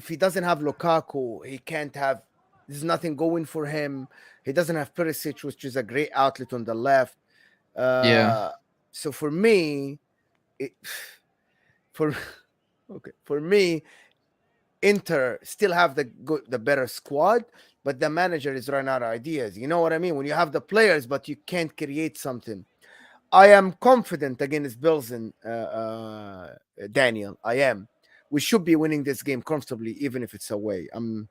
he doesn't have Lukaku, he can't have. There's nothing going for him. He doesn't have Perisic, which is a great outlet on the left. So for me, for me, Inter still have the better squad. But the manager is running out of ideas. You know what I mean? When you have the players, but you can't create something. I am confident against Bills and Daniel. I am. We should be winning this game comfortably, even if it's away. I'm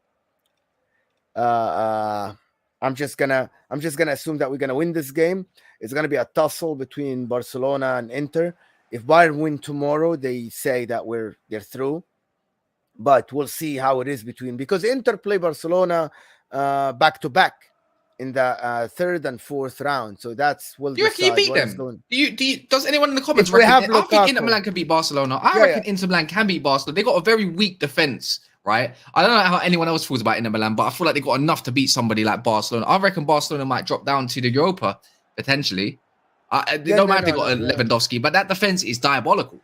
just gonna assume that we're gonna win this game. It's gonna be a tussle between Barcelona and Inter. If Bayern win tomorrow, they say that they're through. But we'll see how it is because Inter play Barcelona back to back in the third and fourth round. So will you reckon you beat them? Does anyone in the comments reckon? I think Inter Milan can beat Barcelona. I reckon Inter Milan can beat Barcelona. They got a very weak defense right? I don't know how anyone else feels about Inter Milan, but I feel like they got enough to beat somebody like Barcelona. I reckon Barcelona might drop down to the Europa potentially. They Yeah, don't no, matter if they no, got a no, yeah. Lewandowski, but that defense is diabolical.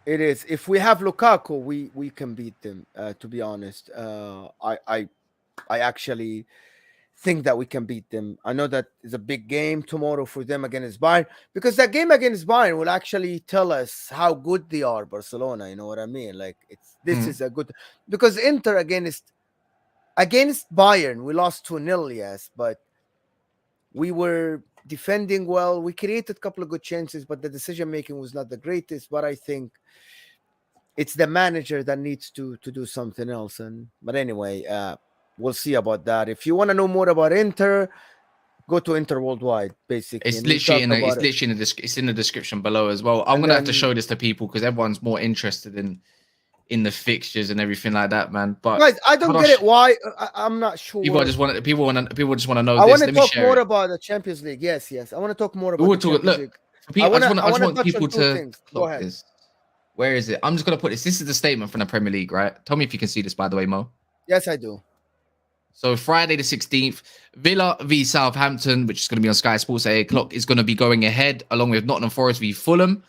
It is. If we have Lukaku, we can beat them. To be honest, I actually think that we can beat them. I know that is a big game tomorrow for them against Bayern, because that game against Bayern will actually tell us how good they are, Barcelona. You know what I mean? Like this Mm. is a good, because Inter against Bayern we lost 2-0, yes, but we were defending well. We created a couple of good chances, but the decision making was not the greatest. But I think it's the manager that needs to do something else. But anyway, we'll see about that. If you want to know more about Inter, go to Inter Worldwide, basically, It's and we literally talk in the, about it's it. literally in the it's in the description below as well. I'm And gonna have to then, show this to people because everyone's more interested in the fixtures and everything like that, man. But guys, I how don't do I get it. Why? I'm not people sure. just want people just want to know I want this. to Let me talk share more it. about the Champions League. Yes, yes. I want to talk more We about will the talk. Champions Look, League. for people, I I just want to want touch on people two to things. Go clock ahead. this. Where is it? I'm just gonna put this. This is the statement from the Premier League, right? Tell me if you can see this, by the way, Mo. Yes, I do. So Friday the 16th, Villa v Southampton, which is going to be on Sky Sports at 8 o'clock, is going to be going ahead, along with Nottingham Forest v Fulham.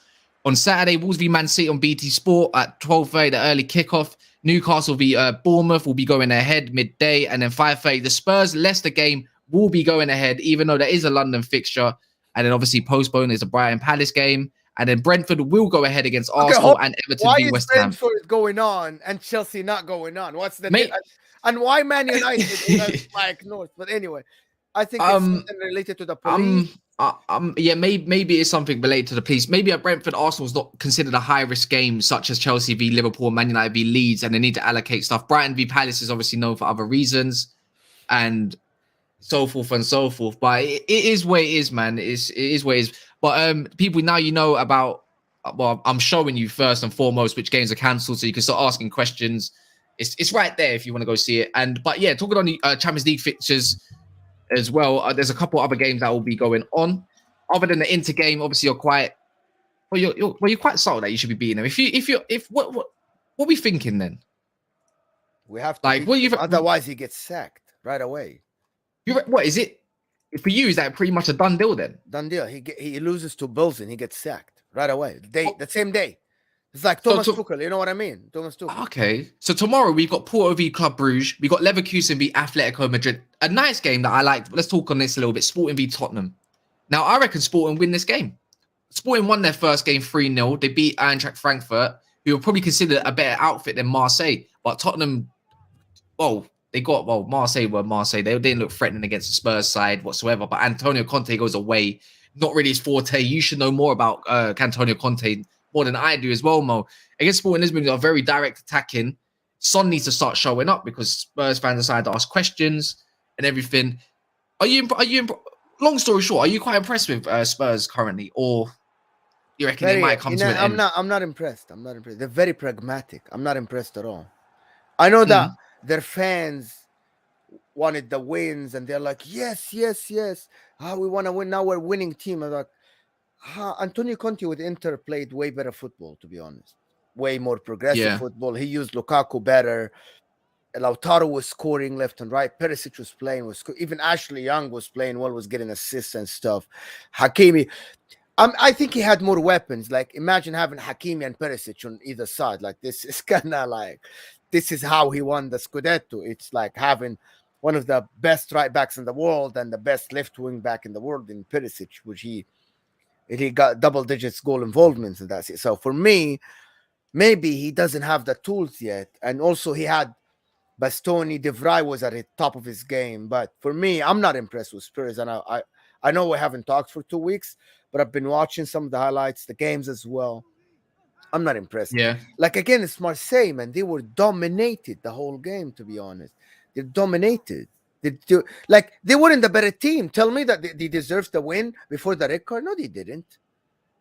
On Saturday, Wolves v Man City on BT Sport at 12:30, the early kickoff. Newcastle v Bournemouth will be going ahead midday. And then 5:30, the Spurs-Leicester game will be going ahead, even though there is a London fixture. And then obviously Postponed is a Brighton Palace game. And then Brentford will go ahead against Okay, Arsenal and Everton why v is West Ham. Brentford going on and Chelsea not going on? What's the Mate, and why Man United like North? But anyway, I think it's um, something related to the police. yeah, maybe it's something related to the police. Maybe at Brentford, Arsenal's not considered a high risk game, such as Chelsea v Liverpool, Man United v Leeds, and they need to allocate stuff. Brighton v Palace is obviously known for other reasons, and so forth and so forth. But it is what it is, man. It is what it is. But people, now you know about. Well, I'm showing you first and foremost which games are cancelled, so you can start asking questions. It's right there if you want to go see it. But yeah, talking on the Champions League fixtures as well. There's a couple other games that will be going on. Other than the Inter game, obviously you're quite you're quite subtle that you should be beating them. If what are we thinking then? We have to Like beat him, otherwise he gets sacked right away. What is it? For you, is that pretty much a done deal then? Done deal. He loses to Bills and he gets sacked right away. The same day. It's like Thomas Tuchel, you know what I mean? Thomas Tuchel. Okay. So tomorrow we've got Porto v Club Bruges. We've got Leverkusen v Atletico Madrid. A nice game that I like. Let's talk on this a little bit. Sporting v Tottenham. Now, I reckon Sporting win this game. Sporting won their first game 3-0. They beat Eintracht Frankfurt, who are probably considered a better outfit than Marseille. But Tottenham, Marseille were Marseille. They didn't look threatening against the Spurs side whatsoever. But Antonio Conte goes away. Not really his forte. You should know more about Antonio Conte more than I do as well, Mo. Against Sporting Lisbon, are very direct attacking. Son needs to start showing up because Spurs fans decided to ask questions and everything. Are you long story short, are you quite impressed with Spurs currently, or you reckon they might come to an end? I'm not impressed. I'm not impressed. They're very pragmatic. I'm not impressed at all. I know that their fans wanted the wins and they're like, yes. We want to win. Now we're winning team. I'm like, Antonio Conte with Inter played way better football, to be honest. Way more progressive football. He used Lukaku better. Lautaro was scoring left and right. Perisic was playing. Even Ashley Young was playing well, was getting assists and stuff. Hakimi, I think he had more weapons. Like, imagine having Hakimi and Perisic on either side. Like, this is kind of like, this is how he won the Scudetto. It's like having one of the best right backs in the world and the best left wing back in the world in Perisic, which he got double digits goal involvements, and that's it. So for me, maybe he doesn't have the tools yet. And also he had Bastoni, De Vrij was at the top of his game. But for me, I'm not impressed with Spurs. And I know we haven't talked for 2 weeks, but I've been watching some of the highlights, the games as well. I'm not impressed. Yeah. Like, again, it's Marseille, man. They were dominated the whole game, to be honest. They're dominated. They weren't the better team. Tell me that they deserved the win before the red card. No, they didn't.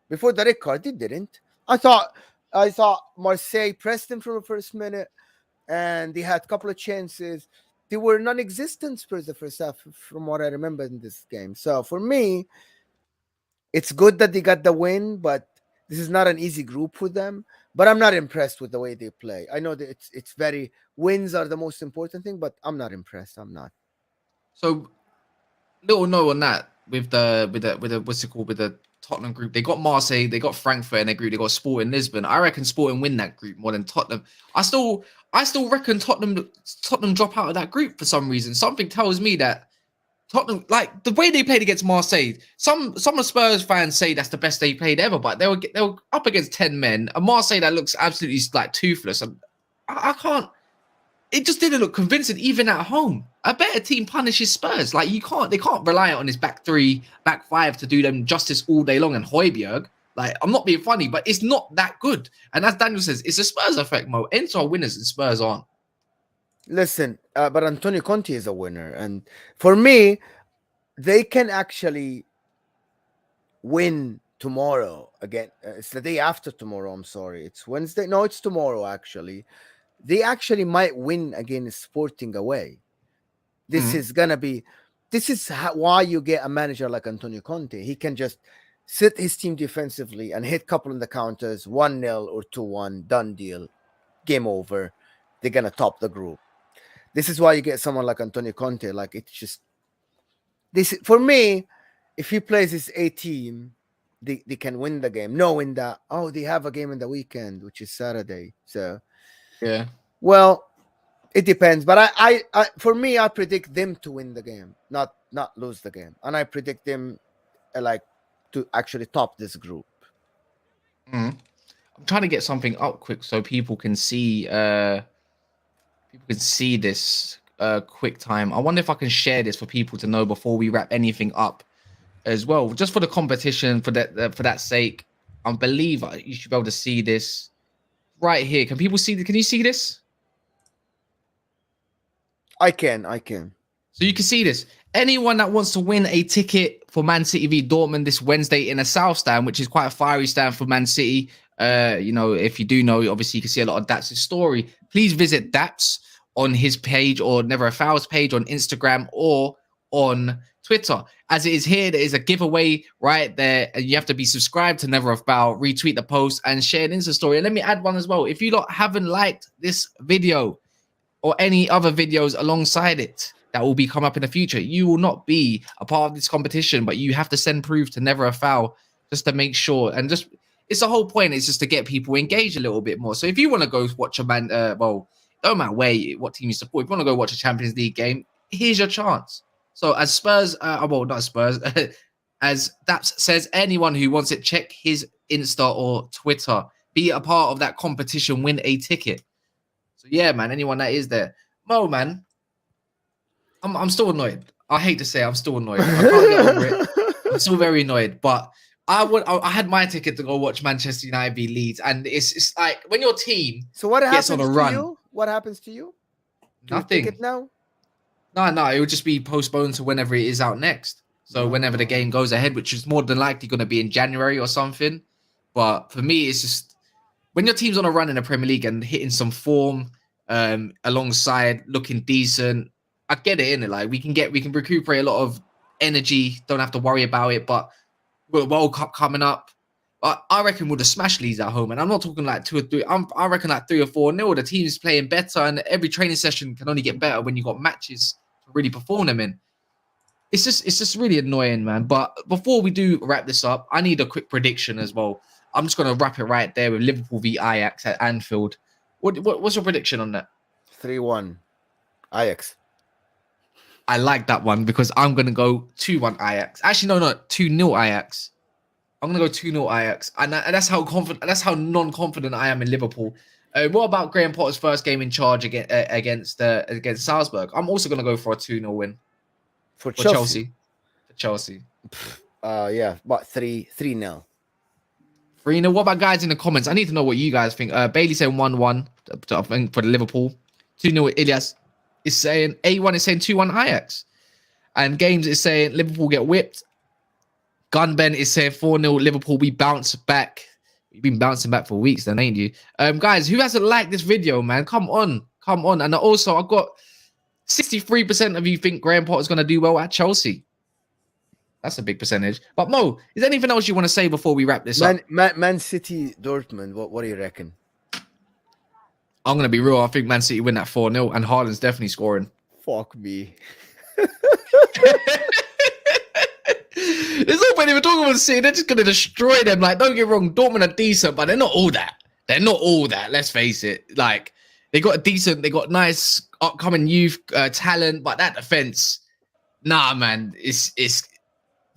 Before the red card, they didn't. I thought Marseille pressed them from the first minute, and they had a couple of chances. They were non-existent Spurs the first half, from what I remember in this game. So for me, it's good that they got the win, but this is not an easy group for them. but I'm not impressed with the way they play. I know that it's very wins are the most important thing, but I'm not impressed. I'm not. So little no on that with the what's it called, with the Tottenham group. They got Marseille, they got Frankfurt in their group, they got Sporting Lisbon. I reckon Sporting win that group more than Tottenham. I still reckon Tottenham drop out of that group for some reason. Something tells me that Tottenham, like the way they played against Marseille, some of Spurs fans say that's the best they played ever, but they were up against 10 men, a Marseille that looks absolutely like toothless. And I can't. It just didn't look convincing, even at home. A better team punishes Spurs. Like they can't rely on his back three, back five to do them justice all day long. And Højbjerg, like, I'm not being funny, but it's not that good. And as Daniel says, it's a Spurs effect, Mo. Inter are winners and Spurs aren't. Listen, but Antonio Conte is a winner, and for me, they can actually win tomorrow again. It's the day after tomorrow. I'm sorry, it's Wednesday. No, it's tomorrow. Actually, they actually might win against Sporting away. This is gonna be. This is why you get a manager like Antonio Conte. He can just sit his team defensively and hit a couple in the counters, 1-0 or 2-1, done deal, game over. They're gonna top the group. This is why you get someone like Antonio Conte. Like, it's just this for me. If he plays his A team, they can win the game, knowing that they have a game in the weekend, which is Saturday. So yeah, well, it depends. But I for me, I predict them to win the game, not lose the game, and I predict them to actually top this group. I'm trying to get something up quick so people can see. People can see this quick time. I wonder if I can share this for people to know before we wrap anything up as well, just for the competition, for that sake. I believe you should be able to see this right here. Can people see? Can you see this? I can. So you can see this. Anyone that wants to win a ticket for Man City v Dortmund this Wednesday in a South stand, which is quite a fiery stand for Man City. If you do know, obviously you can see a lot of Daps' story. Please visit Daps on his page or Never a Foul's page on Instagram or on Twitter. As it is here, there is a giveaway right there, and you have to be subscribed to Never a Foul, retweet the post, and share an Insta story. And let me add one as well. If you haven't liked this video or any other videos alongside it that will be come up in the future, you will not be a part of this competition, but you have to send proof to Never a Foul just to make sure. And just, it's the whole point is just to get people engaged a little bit more. So if you want to go watch a don't matter what team you support, if you want to go watch a Champions League game, here's your chance. So as Spurs, not Spurs, as Daps says, anyone who wants it, check his Insta or Twitter, be a part of that competition, win a ticket. So yeah, man, anyone that is there. Mo, man, I'm still annoyed. I hate to say I'm still annoyed. I can't get over it. I'm still very annoyed, but I had my ticket to go watch Manchester United v Leeds, and it's like when your team gets on a run. You? What happens to you? Nothing. You now? No, it would just be postponed to whenever it is out next. So whenever the game goes ahead, which is more than likely going to be in January or something. But for me, it's just when your team's on a run in the Premier League and hitting some form alongside looking decent, I get it, innit? Like we can recuperate a lot of energy, don't have to worry about it. But with the World Cup coming up, I reckon we'll just smash Leeds at home. And I'm not talking like 2 or 3. I reckon like 3 or 4-0. The team's playing better, and every training session can only get better when you got matches to really perform them in. It's just really annoying, man. But before we do wrap this up, I need a quick prediction as well. I'm just gonna wrap it right there with Liverpool v Ajax at Anfield. What's your prediction on that? 3-1 Ajax. I like that one because I'm gonna go 2-1 Ajax. Actually, no, 2-0 Ajax. I'm gonna go 2-0 Ajax, and that's how confident. That's how non-confident I am in Liverpool. What about Graham Potter's first game in charge against Salzburg? I'm also gonna go for a 2-0 win for Chelsea. For Chelsea. Yeah, about 3-0. 3-0. What about guys in the comments? I need to know what you guys think. Bailey saying 1-1 for the Liverpool. 2-0 Ilyas is saying A1 is saying 2-1 Ajax, and Games is saying Liverpool get whipped. Gunben is saying 4-0 Liverpool. We bounce back. You've been bouncing back for weeks then, ain't you? Guys, who hasn't liked this video, man? Come on. And also, I've got 63% of you think Graham Potter's going to do well at Chelsea. That's a big percentage. But Mo, is there anything else you want to say before we wrap this up? Man City, Dortmund, what do you reckon? I'm gonna be real. I think Man City win that 4-0, and Haaland's definitely scoring. Fuck me. There's no point even talking about City. They're just gonna destroy them. Like, don't get wrong, Dortmund are decent, but they're not all that. They're not all that. Let's face it. Like, they got nice upcoming youth talent, but that defense, nah, man, it's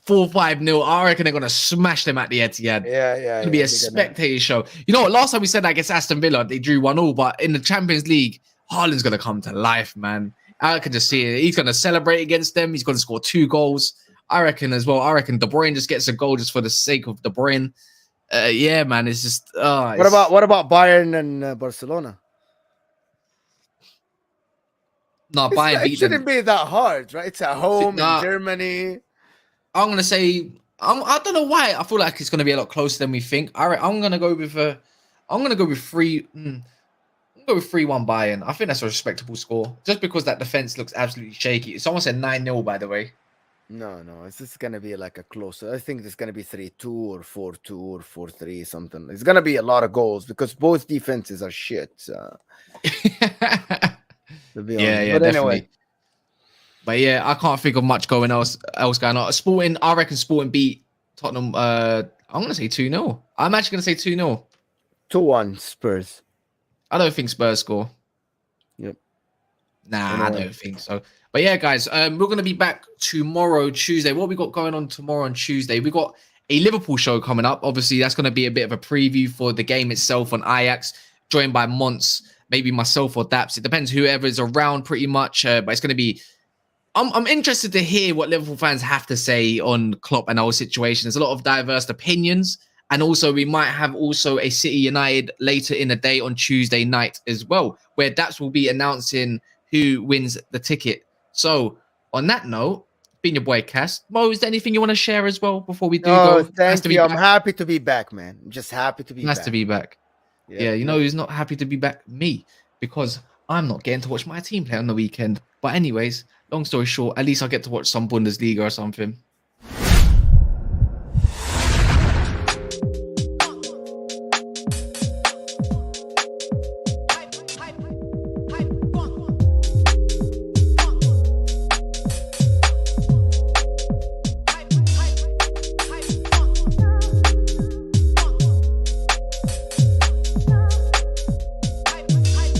4-5-0. I reckon they're gonna smash them at the Etihad. Yeah. It's gonna be a spectator show. You know what? Last time we said that against Aston Villa, they drew 1-1, but in the Champions League, Haaland's gonna come to life, man. I can just see it. He's gonna celebrate against them. He's gonna score 2 goals. I reckon as well. I reckon De Bruyne just gets a goal just for the sake of De Bruyne. Yeah, man. It's just. What about Bayern and Barcelona? No, Bayern It beat shouldn't them. be that hard, right? It's at home Nah. in Germany. I'm gonna say. I don't know why. I feel like it's gonna be a lot closer than we think. I'm gonna go with 3. I'm gonna go with 3-1 Bayern. I think that's a respectable score, just because that defense looks absolutely shaky. Someone said 9-0, by the way. No, it's just gonna be like a closer. I think it's gonna be 3-2 or 4-2 or 4-3 something. It's gonna be a lot of goals because both defenses are shit. To be honest. Yeah, But definitely. anyway, But yeah, I can't think of much else going on. Sporting, I reckon Sporting beat Tottenham. I'm gonna say 2-0. I'm actually gonna say 2-0. 2-1 Spurs. I don't think Spurs score. Yep. Nah, I don't think so. But yeah, guys, we're going to be back tomorrow, Tuesday. What we got going on tomorrow and Tuesday? We got a Liverpool show coming up. Obviously, that's going to be a bit of a preview for the game itself on Ajax, joined by Mons, maybe myself or Daps. It depends whoever is around pretty much. But it's going to be... I'm interested to hear what Liverpool fans have to say on Klopp and our situation. There's a lot of diverse opinions. And also, we might have also a City United later in the day on Tuesday night as well, where Daps will be announcing who wins the ticket. So, on that note, being your boy Kas, Mo, is there anything you want to share as well before we do go? Thank you. I'm happy to be back, man. I'm just happy to be back. Nice to be back. Yeah, you know who's not happy to be back? Me, because I'm not getting to watch my team play on the weekend. But anyways, long story short, at least I get to watch some Bundesliga or something.